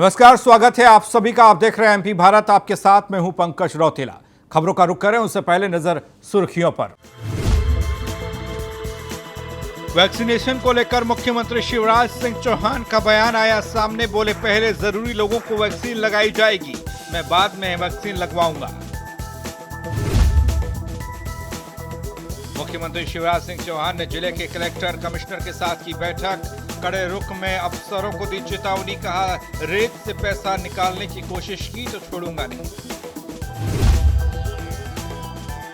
नमस्कार, स्वागत है आप सभी का। आप देख रहे हैं एमपी भारत। आपके साथ मैं हूं पंकज रौतेला। खबरों का रुख करें उससे पहले नजर सुर्खियों पर। वैक्सीनेशन को लेकर मुख्यमंत्री शिवराज सिंह चौहान का बयान आया सामने। बोले, पहले जरूरी लोगों को वैक्सीन लगाई जाएगी, मैं बाद में वैक्सीन लगवाऊंगा। मुख्यमंत्री शिवराज सिंह चौहान ने जिले के कलेक्टर कमिश्नर के साथ की बैठक। कड़े रुख में अफसरों को दी चेतावनी। कहा, रेत से पैसा निकालने की कोशिश की तो छोड़ूंगा नहीं।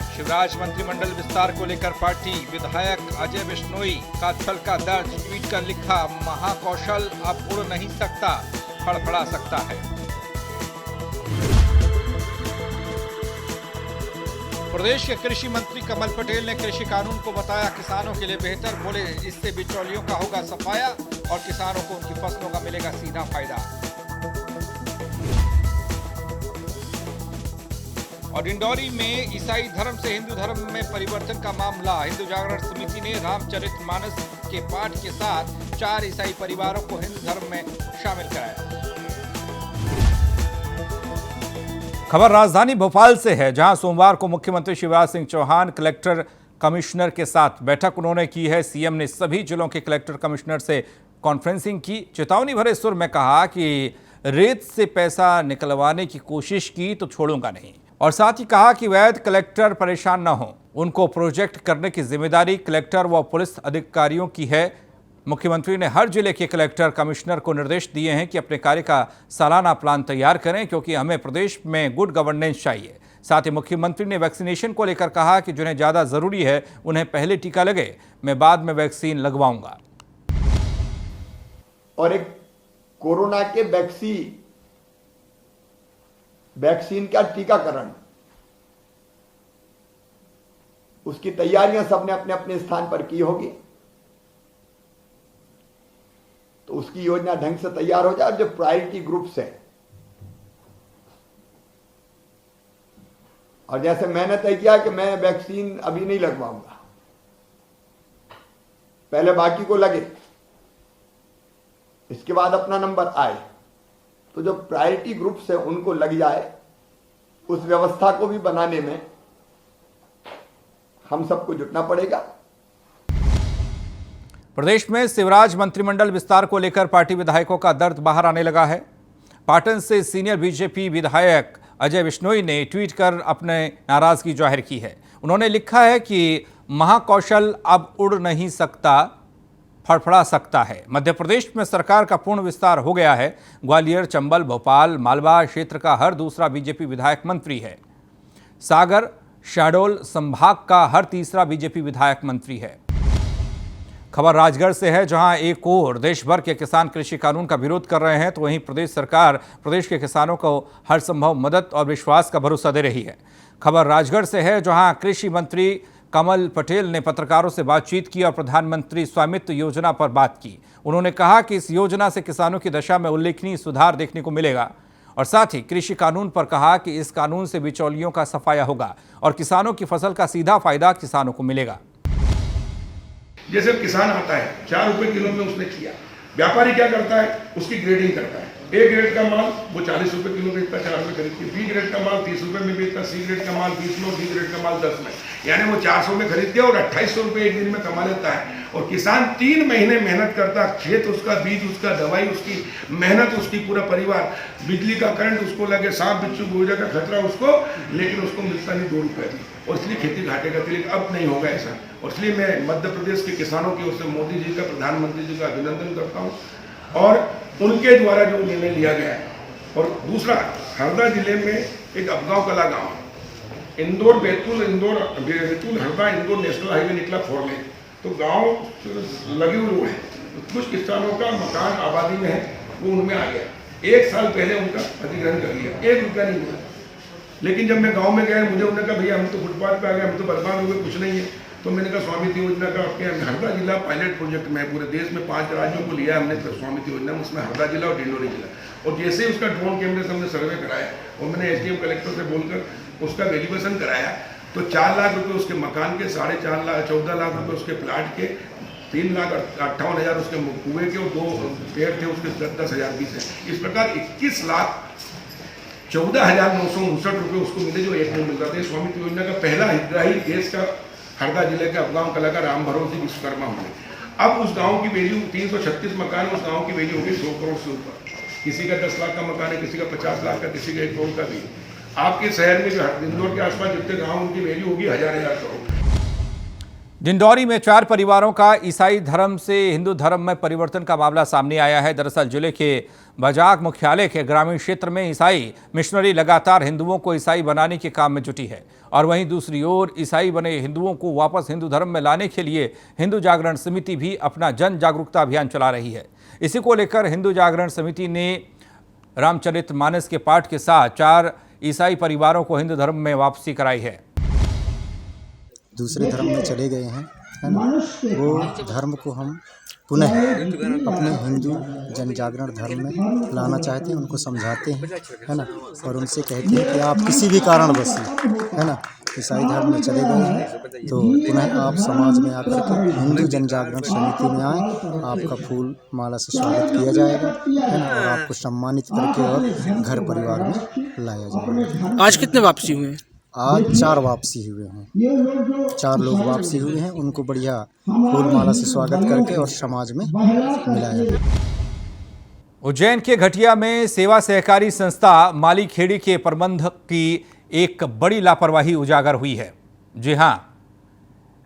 शिवराज मंत्रिमंडल विस्तार को लेकर पार्टी विधायक अजय बिश्नोई का छलका दर्ज। ट्वीट कर लिखा, महाकौशल अब उड़ नहीं सकता, फड़फड़ा सकता है। प्रदेश के कृषि मंत्री कमल पटेल ने कृषि कानून को बताया किसानों के लिए बेहतर। बोले, इससे बिचौलियों का होगा सफाया और किसानों को उनकी फसलों का मिलेगा सीधा फायदा। और डिंडौरी में ईसाई धर्म से हिंदू धर्म में परिवर्तन का मामला। हिंदू जागरण समिति ने रामचरितमानस के पाठ के साथ 4 ईसाई परिवारों को हिंदू धर्म में शामिल कराया। खबर राजधानी भोपाल से है, जहां सोमवार को मुख्यमंत्री शिवराज सिंह चौहान कलेक्टर कमिश्नर के साथ बैठक उन्होंने की है। सीएम ने सभी जिलों के कलेक्टर कमिश्नर से कॉन्फ्रेंसिंग की। चेतावनी भरे सुर में कहा कि रेत से पैसा निकलवाने की कोशिश की तो छोड़ूंगा नहीं। और साथ ही कहा कि वैध कलेक्टर परेशान न हो, उनको प्रोजेक्ट करने की जिम्मेदारी कलेक्टर व पुलिस अधिकारियों की है। मुख्यमंत्री ने हर जिले के कलेक्टर कमिश्नर को निर्देश दिए हैं कि अपने कार्य का सालाना प्लान तैयार करें, क्योंकि हमें प्रदेश में गुड गवर्नेंस चाहिए। साथ ही मुख्यमंत्री ने वैक्सीनेशन को लेकर कहा कि जिन्हें ज़्यादा ज़रूरी है उन्हें पहले टीका लगे, मैं बाद में वैक्सीन लगवाऊंगा। और एक कोरोना के वैक्सीन का टीकाकरण, उसकी तैयारियां सबने अपने अपने स्थान पर की होगी, तो उसकी योजना ढंग से तैयार हो जाए। जो प्रायोरिटी ग्रुप्स है, और जैसे मैंने तय किया कि मैं वैक्सीन अभी नहीं लगवाऊंगा, पहले बाकी को लगे, इसके बाद अपना नंबर आए, तो जो प्रायोरिटी ग्रुप्स है उनको लग जाए। उस व्यवस्था को भी बनाने में हम सबको जुटना पड़ेगा। प्रदेश में शिवराज मंत्रिमंडल विस्तार को लेकर पार्टी विधायकों का दर्द बाहर आने लगा है। पाटन से सीनियर बीजेपी विधायक अजय बिश्नोई ने ट्वीट कर अपने नाराजगी जाहिर की है। उन्होंने लिखा है कि महाकौशल अब उड़ नहीं सकता, फड़फड़ा सकता है। मध्य प्रदेश में सरकार का पूर्ण विस्तार हो गया है। ग्वालियर, चंबल, भोपाल, मालवा क्षेत्र का हर दूसरा बीजेपी विधायक मंत्री है। सागर, शहडोल संभाग का हर तीसरा बीजेपी विधायक मंत्री है। खबर राजगढ़ से है, जहां एक ओर देश भर के किसान कृषि कानून का विरोध कर रहे हैं, तो वहीं प्रदेश सरकार प्रदेश के किसानों को हर संभव मदद और विश्वास का भरोसा दे रही है। खबर राजगढ़ से है, जहां कृषि मंत्री कमल पटेल ने पत्रकारों से बातचीत की और प्रधानमंत्री स्वामित्व योजना पर बात की। उन्होंने कहा कि इस योजना से किसानों की दशा में उल्लेखनीय सुधार देखने को मिलेगा, और साथ ही कृषि कानून पर कहा कि इस कानून से बिचौलियों का सफाया होगा और किसानों की फसल का सीधा फायदा किसानों को मिलेगा। जैसे किसान आता है 4 रुपए किलो में उसने किया, व्यापारी क्या करता है, उसकी ग्रेडिंग करता है। ए ग्रेड का माल वो 40 रुपए किलो बेचता है, 4 रुपए खरीद के। बी ग्रेड का माल 30 रुपए में बेचता है, सी ग्रेड का माल 20 में, डी ग्रेड का माल 10 में। यानी वो 400 में खरीद के और 2800 रुपए एक दिन में कमा लेता है। और किसान 3 महीने मेहनत करता, खेत उसका, बीज उसका, दवाई उसकी, मेहनत उसकी, पूरा परिवार, बिजली का करंट उसको लगे, सांप बिच्छू गोजा का खतरा उसको, लेकिन उसको मिलता नहीं 2 रुपए। और इसलिए खेती घाटे का लेकिन अब नहीं होगा ऐसा। और इसलिए मैं मध्य प्रदेश के किसानों की ओर से मोदी जी का, प्रधानमंत्री जी का अभिनंदन करता हूँ, और उनके द्वारा जो निर्णय लिया गया है। और दूसरा, हरदा जिले में एक अपगांव कला गांव, इंदौर बैतूल हरदा इंदौर नेशनल हाईवे निकला 4 लेन, तो गांव लगे हुए रोड है, तो कुछ किसानों का मकान आबादी में है, वो उनमें आ गया। 1 साल पहले उनका अधिग्रहण कर लिया, 1 रुपया नहीं हुआ। लेकिन जब मैं गांव में गया, मुझे उन्होंने कहा, भैया हम तो फुटपाथ पे आ गए, हम तो बर्बाद हो गए, कुछ नहीं है। तो मैंने कहा, स्वामित्व योजना का आपके हरदा जिला पायलट प्रोजेक्ट में, पूरे देश में 5 राज्यों को लिया हमने स्वामित्व योजना में, उसमें हरदा जिला और डिंडोरी जिला। और जैसे ही उसका ड्रोन कैमरे से हमने सर्वे कराया और मैंने एसडीएम कलेक्टर से बोलकर उसका वेरिफिकेशन कराया, तो 4 लाख रुपए उसके मकान के, 14.5 लाख 14 लाख रुपए उसके प्लाट के, 3,58,000 उसके कुएं के और 2 पेड़ थे उसके 10,000 बीस है। इस प्रकार 21,14,959 रुपये उसको मिले जो एक में मिल रहा था। स्वामित्व योजना का पहला हितग्राही देश का हरदा जिले के अपगांव कला का राम भरोसी विश्वकर्मा हुए। अब उस गांव की वैल्यू 336 मकान, उस गांव की वैल्यू होगी 100 करोड़ से ऊपर। किसी का 10 लाख का मकान है, किसी का 50 लाख का, किसी का 1 करोड़ का भी। आपके शहर में जो इंदौर के आसपास जितने गांव उनकी वैल्यू होगी हजार करोड़। डिंडौरी में 4 परिवारों का ईसाई धर्म से हिंदू धर्म में परिवर्तन का मामला सामने आया है। दरअसल जिले के बजाक मुख्यालय के ग्रामीण क्षेत्र में ईसाई मिशनरी लगातार हिंदुओं को ईसाई बनाने के काम में जुटी है और वहीं दूसरी ओर ईसाई बने हिंदुओं को वापस हिंदू धर्म में लाने के लिए हिंदू जागरण समिति भी अपना जन जागरूकता अभियान चला रही है। इसी को लेकर हिंदू जागरण समिति ने रामचरितमानस के पाठ के साथ 4 ईसाई परिवारों को हिंदू धर्म में वापसी कराई है। दूसरे धर्म में चले गए हैं, है ना, वो धर्म को हम पुनः अपने हिंदू जन जागरण धर्म में लाना चाहते हैं, उनको समझाते हैं, है ना, और उनसे कहते हैं कि आप किसी भी कारणवश, है ना, ईसाई धर्म में चले गए हैं तो पुनः आप समाज में आकर के हिंदू जन जागरण समिति में आए, आपका फूल माला से स्वागत किया जाएगा, है ना, और आपको सम्मानित करके और घर परिवार में लाया जाएगा। आज कितने वापसी हुए हैं? आज 4 वापसी हुए हैं, 4 लोग वापसी हुए हैं, उनको बढ़िया फूल माला से स्वागत करके और समाज में मिलाया गया। उज्जैन के घटिया में सेवा सहकारी संस्था माली खेड़ी के प्रबंधक की एक बड़ी लापरवाही उजागर हुई है। जी हां,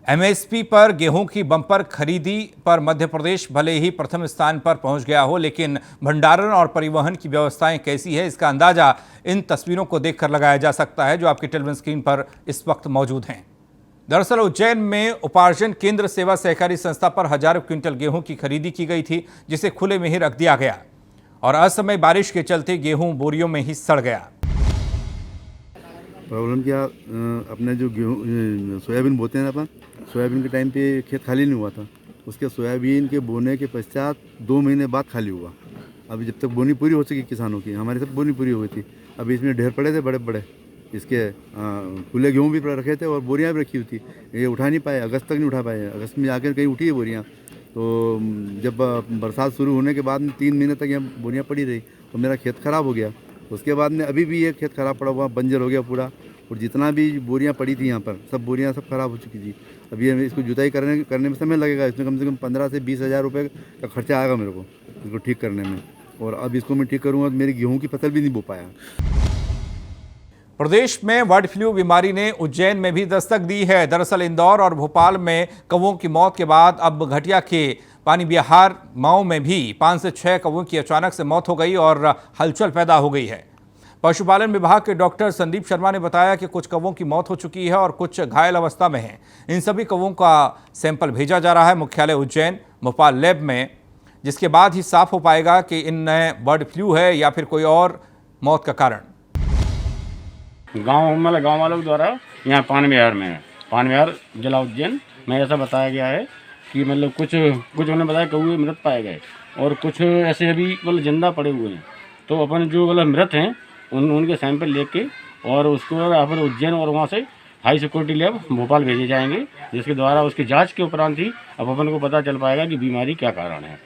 एमएसपी पर गेहूं की बम्पर खरीदी पर मध्य प्रदेश भले ही प्रथम स्थान पर पहुंच गया हो, लेकिन भंडारण और परिवहन की व्यवस्थाएं कैसी है इसका अंदाजा इन तस्वीरों को देखकर लगाया जा सकता है जो आपकी टेलीविजन स्क्रीन पर इस वक्त मौजूद हैं। दरअसल उज्जैन में उपार्जन केंद्र सेवा सहकारी संस्था पर हजारों क्विंटल गेहूं की खरीदी की गई थी, जिसे खुले में ही रख दिया गया और असमय बारिश के चलते गेहूं बोरियों में ही सड़ गया। प्रॉब्लम क्या, अपने जो गेहूँ सोयाबीन बोते हैं अपन, सोयाबीन के टाइम पे खेत खाली नहीं हुआ था, उसके सोयाबीन के बोने के पश्चात 2 महीने बाद खाली हुआ। अभी जब तक बोनी पूरी हो सकी किसानों की, हमारी सब बोनी पूरी हो गई थी, अभी इसमें ढेर पड़े थे बड़े बड़े, इसके खुले गेहूँ भी रखे थे और बोरियाँ भी रखी हुई थी, ये उठा नहीं पाए, अगस्त तक नहीं उठा पाए। अगस्त में आकर कहीं उठी है बोरियाँ, तो जब बरसात शुरू होने के बाद में 3 महीने तक यहाँ बोरियाँ पड़ी रही तो मेरा खेत ख़राब हो गया। उसके बाद में अभी भी ये खेत ख़राब पड़ा हुआ, बंजर हो गया पूरा, और जितना भी बोरियां पड़ी थी यहाँ पर सब बोरियां सब ख़राब हो चुकी थी। अभी हमें इसको जुताई करने में समय लगेगा, इसमें कम से कम 15 से 20 हज़ार रुपये का खर्चा आएगा मेरे को इसको ठीक करने में, और अब इसको मैं ठीक करूँगा तो मेरी गेहूँ की फसल भी नहीं बो पाया। प्रदेश में बर्ड फ्लू बीमारी ने उज्जैन में भी दस्तक दी है। दरअसल इंदौर और भोपाल में कौवों की मौत के बाद अब घटिया के पानी बिहार माऊ में भी 5 से 6 कौवों की अचानक से मौत हो गई और हलचल पैदा हो गई है। पशुपालन विभाग के डॉक्टर संदीप शर्मा ने बताया कि कुछ कौवों की मौत हो चुकी है और कुछ घायल अवस्था में हैं। इन सभी कौवों का सैंपल भेजा जा रहा है मुख्यालय उज्जैन भोपाल लैब में, जिसके बाद ही साफ हो पाएगा कि इनमें बर्ड फ्लू है या फिर कोई और मौत का कारण। गांव वालों द्वारा यहाँ पानविहार में पानविहार जिला उज्जैन में ऐसा बताया गया है कि मतलब कुछ उन्होंने बताया कौवे मृत पाए गए और कुछ ऐसे अभी मतलब जिंदा पड़े हुए हैं। तो अपन जो मतलब मृत हैं उनके सैंपल लेके और उसको अपन उज्जैन और वहाँ से हाई सिक्योरिटी लैब भोपाल भेजे जाएंगे, जिसके द्वारा उसकी जांच के उपरांत ही अब अपन को पता चल पाएगा कि बीमारी क्या कारण है।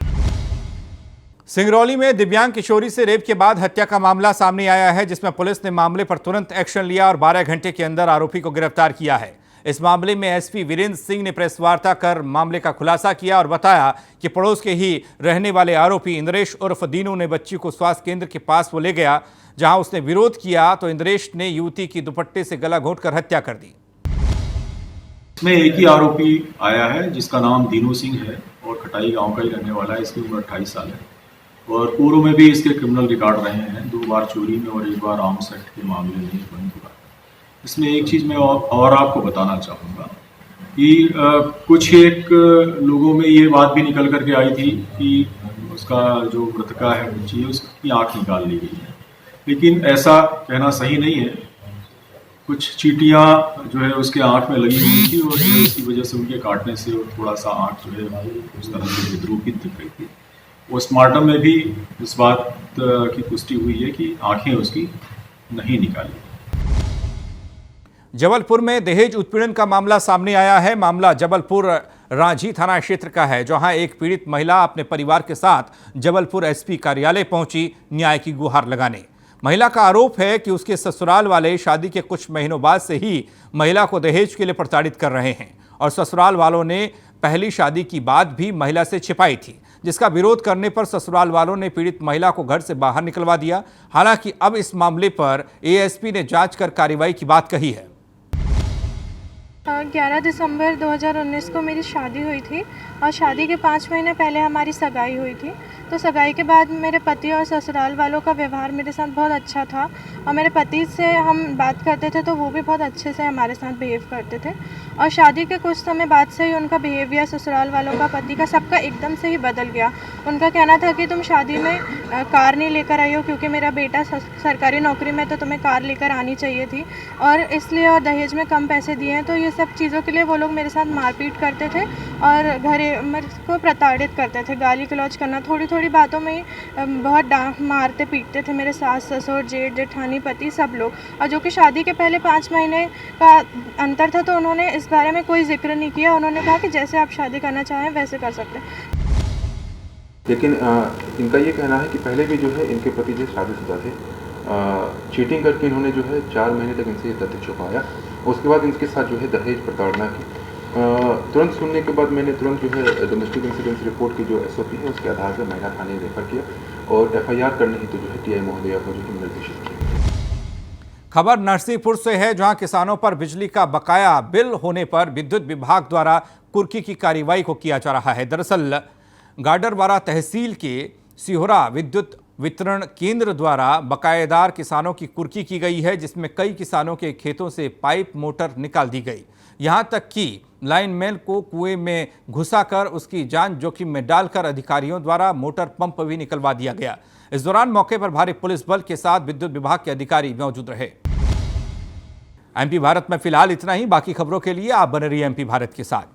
सिंगरौली में दिव्यांग किशोरी से रेप के बाद हत्या का मामला सामने आया है, जिसमें पुलिस ने मामले पर तुरंत एक्शन लिया और 12 घंटे के अंदर आरोपी को गिरफ्तार किया है। इस मामले में एसपी वीरेंद्र सिंह ने प्रेस वार्ता कर मामले का खुलासा किया और बताया कि पड़ोस के ही रहने वाले आरोपी इंद्रेश उर्फ दीनू ने बच्ची को स्वास्थ्य केंद्र के पास वो ले गया, जहां उसने विरोध किया तो इंद्रेश ने युवती की दुपट्टे से गला घोंटकर हत्या कर दी। इसमें एक ही आरोपी आया है जिसका नाम दीनू सिंह है और खटाई गांव का ही रहने वाला है। इसकी उम्र 28 साल है और पूर्व में भी इसके क्रिमिनल रिकॉर्ड रहे हैं, 2 बार चोरी में और 1 बार आर्म्स एक्ट के मामले में बंद हुआ। इसमें एक चीज़ मैं और आपको बताना चाहूँगा कि कुछ एक लोगों में ये बात भी निकल करके आई थी कि उसका जो मृतका है बच्ची है उसकी आँख निकाल ली गई है, लेकिन ऐसा कहना सही नहीं है। कुछ चींटियाँ जो है उसके आँख में लगी हुई थी और इसकी वजह से उनके काटने से थोड़ा सा आँख जो है उस तरह से विद्रूपित दिख रही थी। पोस्टमार्टम में भी इस बात की पुष्टि हुई है कि आंखें उसकी नहीं निकाली। जबलपुर में दहेज उत्पीड़न का मामला सामने आया है। मामला जबलपुर रांझी थाना क्षेत्र का है, जहां एक पीड़ित महिला अपने परिवार के साथ जबलपुर एसपी कार्यालय पहुंची न्याय की गुहार लगाने। महिला का आरोप है कि उसके ससुराल वाले शादी के कुछ महीनों बाद से ही महिला को दहेज के लिए प्रताड़ित कर रहे हैं और ससुराल वालों ने पहली शादी की बात भी महिला से छिपाई थी, जिसका विरोध करने पर ससुराल वालों ने पीड़ित महिला को घर से बाहर निकलवा दिया। हालांकि अब इस मामले पर एएसपी ने जांच कर कार्रवाई की बात कही है। 11 दिसंबर 2019 को मेरी शादी हुई थी और शादी के 5 महीने पहले हमारी सगाई हुई थी। तो सगाई के बाद मेरे पति और ससुराल वालों का व्यवहार मेरे साथ बहुत अच्छा था और मेरे पति से हम बात करते थे तो वो भी बहुत अच्छे से हमारे साथ बिहेव करते थे। और शादी के कुछ समय बाद से ही उनका बिहेवियर ससुराल वालों का, पति का, सबका एकदम से ही बदल गया। उनका कहना था कि तुम शादी में कार नहीं लेकर आई हो क्योंकि मेरा बेटा सरकारी नौकरी में, तो तुम्हें कार लेकर आनी चाहिए थी और इसलिए, और दहेज में कम पैसे दिए हैं। तो ये सब चीज़ों के लिए वो लोग मेरे साथ मारपीट करते थे और मेरे को प्रताड़ित करते थे, गाली गलौज करना, थोड़ी थोड़ी बातों में ही बहुत मारते पीटते थे मेरे सास ससुर जेठ जेठानी पति सब लोग। और जो कि शादी के पहले 5 महीने का अंतर था तो उन्होंने इस बारे में कोई जिक्र नहीं किया। उन्होंने कहा कि जैसे आप शादी करना चाहें वैसे कर सकते हैं। लेकिन इनका ये कहना है कि पहले भी जो है इनके पति जो शादीशुदा थे, चीटिंग करके इन्होंने जो है 4 महीने तक इनसे ये तथ्य छुपाया। उसके बाद इनके साथ जो है दहेज प्रताड़ना की। तुरंत सुनने के बाद मैंने तुरंत जो है डोमेस्टिक इंसिडेंस रिपोर्ट की जो SOP है उसके आधार पर महिला थाने रेफर किया और FIR करने हेतु जो है TI महोदया को जो है निर्देशित किया। खबर नरसिंहपुर से है, जहां किसानों पर बिजली का बकाया बिल होने पर विद्युत विभाग द्वारा कुर्की की कार्रवाई को किया जा रहा है। दरअसल गाडरवारा तहसील के सिहोरा विद्युत वितरण केंद्र द्वारा बकायेदार किसानों की कुर्की की गई है, जिसमें कई किसानों के खेतों से पाइप मोटर निकाल दी गई। यहां तक कि लाइनमैन को कुएं में घुसाकर उसकी जान जोखिम में डालकर अधिकारियों द्वारा मोटर पंप भी निकलवा दिया गया। इस दौरान मौके पर भारी पुलिस बल के साथ विद्युत विभाग के अधिकारी मौजूद रहे। MP भारत में फिलहाल इतना ही। बाकी खबरों के लिए आप बने रहिए MP भारत के साथ।